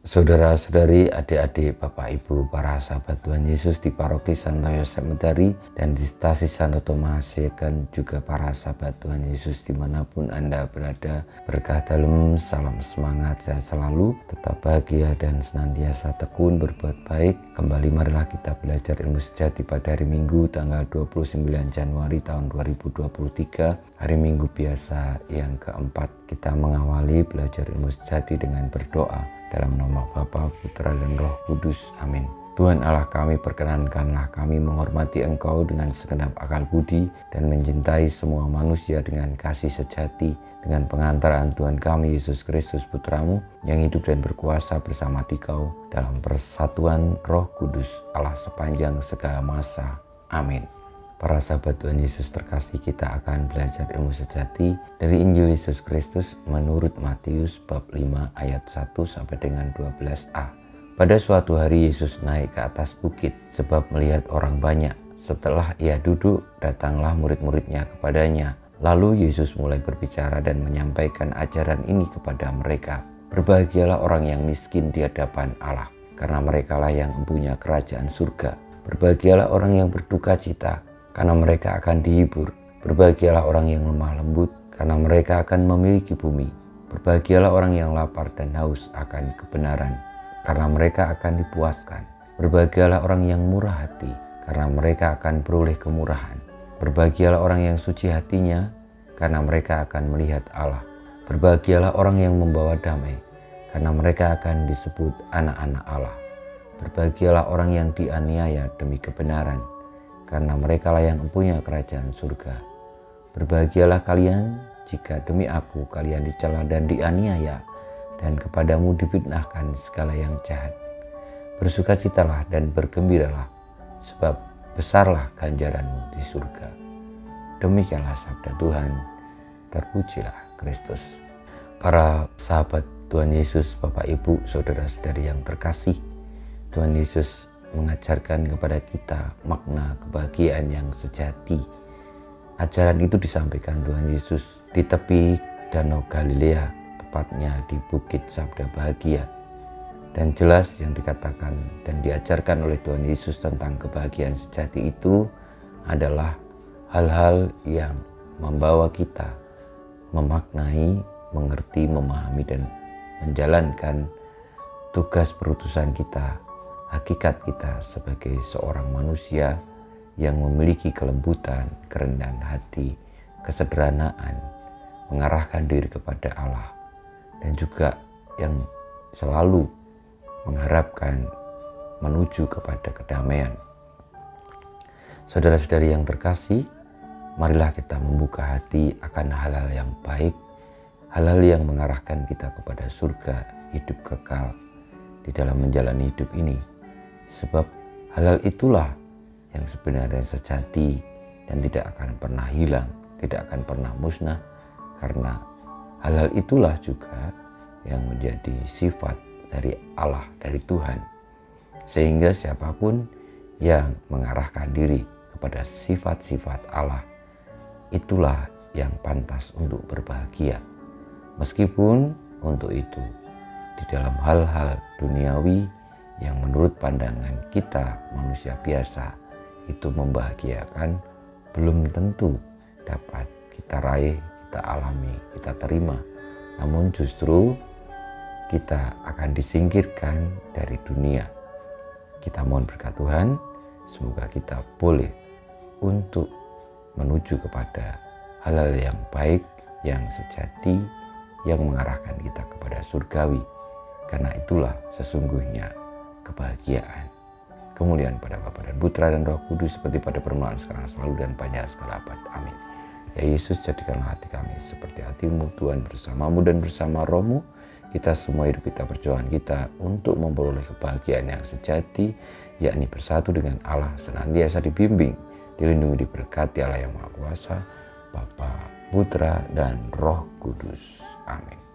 Saudara-saudari, adik-adik, Bapak Ibu, para sahabat Tuhan Yesus di Paroki Santo Yosef Medari dan di Stasi Santo Tomas, dan juga para sahabat Tuhan Yesus dimanapun Anda berada. Berkah dalam, salam semangat, sehat selalu, tetap bahagia dan senantiasa tekun berbuat baik. Kembali marilah kita belajar ilmu sejati pada hari Minggu tanggal 29 Januari tahun 2023, hari Minggu biasa yang keempat. Kita mengawali belajar ilmu sejati dengan berdoa. Dalam nama Bapa, Putra, dan Roh Kudus. Amin. Tuhan Allah kami, perkenankanlah kami menghormati Engkau dengan segenap akal budi dan mencintai semua manusia dengan kasih sejati, dengan pengantaran Tuhan kami Yesus Kristus Putramu yang hidup dan berkuasa bersama Dikau dalam persatuan Roh Kudus Allah sepanjang segala masa. Amin. Para sahabat Tuhan Yesus terkasih, kita akan belajar ilmu sejati dari Injil Yesus Kristus menurut Matius bab 5 ayat 1 sampai dengan 12a. Pada suatu hari Yesus naik ke atas bukit sebab melihat orang banyak. Setelah ia duduk, datanglah murid-muridnya kepadanya. Lalu Yesus mulai berbicara dan menyampaikan ajaran ini kepada mereka. Berbahagialah orang yang miskin di hadapan Allah, karena merekalah yang mempunyai kerajaan surga. Berbahagialah orang yang berduka cita, karena mereka akan dihibur. Berbahagialah orang yang lemah lembut, karena mereka akan memiliki bumi. Berbahagialah orang yang lapar dan haus akan kebenaran, karena mereka akan dipuaskan. Berbahagialah orang yang murah hati, karena mereka akan beroleh kemurahan. Berbahagialah orang yang suci hatinya, karena mereka akan melihat Allah. Berbahagialah orang yang membawa damai, karena mereka akan disebut anak-anak Allah. Berbahagialah orang yang dianiaya demi kebenaran, karena merekalah yang mempunyai kerajaan surga. Berbahagialah kalian jika demi aku kalian dicela dan dianiaya, dan kepadamu difitnahkan segala yang jahat. Bersukacitalah dan bergembiralah, sebab besarlah ganjaranmu di surga. Demikianlah sabda Tuhan, terpujilah Kristus. Para sahabat Tuhan Yesus, Bapak Ibu, saudara-saudari yang terkasih, Tuhan Yesus mengajarkan kepada kita makna kebahagiaan yang sejati. Ajaran itu disampaikan Tuhan Yesus di tepi Danau Galilea, tepatnya di Bukit Sabda Bahagia. Dan jelas yang dikatakan dan diajarkan oleh Tuhan Yesus tentang kebahagiaan sejati itu adalah hal-hal yang membawa kita memaknai, mengerti, memahami, dan menjalankan tugas perutusan kita, hakikat kita sebagai seorang manusia yang memiliki kelembutan, kerendahan hati, kesederhanaan, mengarahkan diri kepada Allah, dan juga yang selalu mengharapkan menuju kepada kedamaian. Saudara-saudari yang terkasih, marilah kita membuka hati akan hal-hal yang baik, hal-hal yang mengarahkan kita kepada surga, hidup kekal di dalam menjalani hidup ini. Sebab hal-hal itulah yang sebenarnya sejati dan tidak akan pernah hilang, tidak akan pernah musnah, karena hal-hal itulah juga yang menjadi sifat dari Allah, dari Tuhan. Sehingga siapapun yang mengarahkan diri kepada sifat-sifat Allah, itulah yang pantas untuk berbahagia. Meskipun untuk itu di dalam hal-hal duniawi yang menurut pandangan kita manusia biasa itu membahagiakan, belum tentu dapat kita raih, kita alami, kita terima. Namun justru kita akan disingkirkan dari dunia. Kita mohon berkat Tuhan, semoga kita boleh untuk menuju kepada hal-hal yang baik, yang sejati, yang mengarahkan kita kepada surgawi. Karena itulah sesungguhnya kebahagiaan. Kemuliaan pada Bapa dan Putra dan Roh Kudus, seperti pada permulaan, sekarang, selalu, dan panjang segala abad. Amin. Ya Yesus, jadikanlah hati kami seperti hati-Mu, Tuhan, bersama-Mu dan bersama Roh-Mu. Kita semua hidup kita, perjuangan kita untuk memperoleh kebahagiaan yang sejati, yakni bersatu dengan Allah, senantiasa dibimbing, dilindungi, diberkati Allah yang Maha Kuasa, Bapa, Putra, dan Roh Kudus. Amin.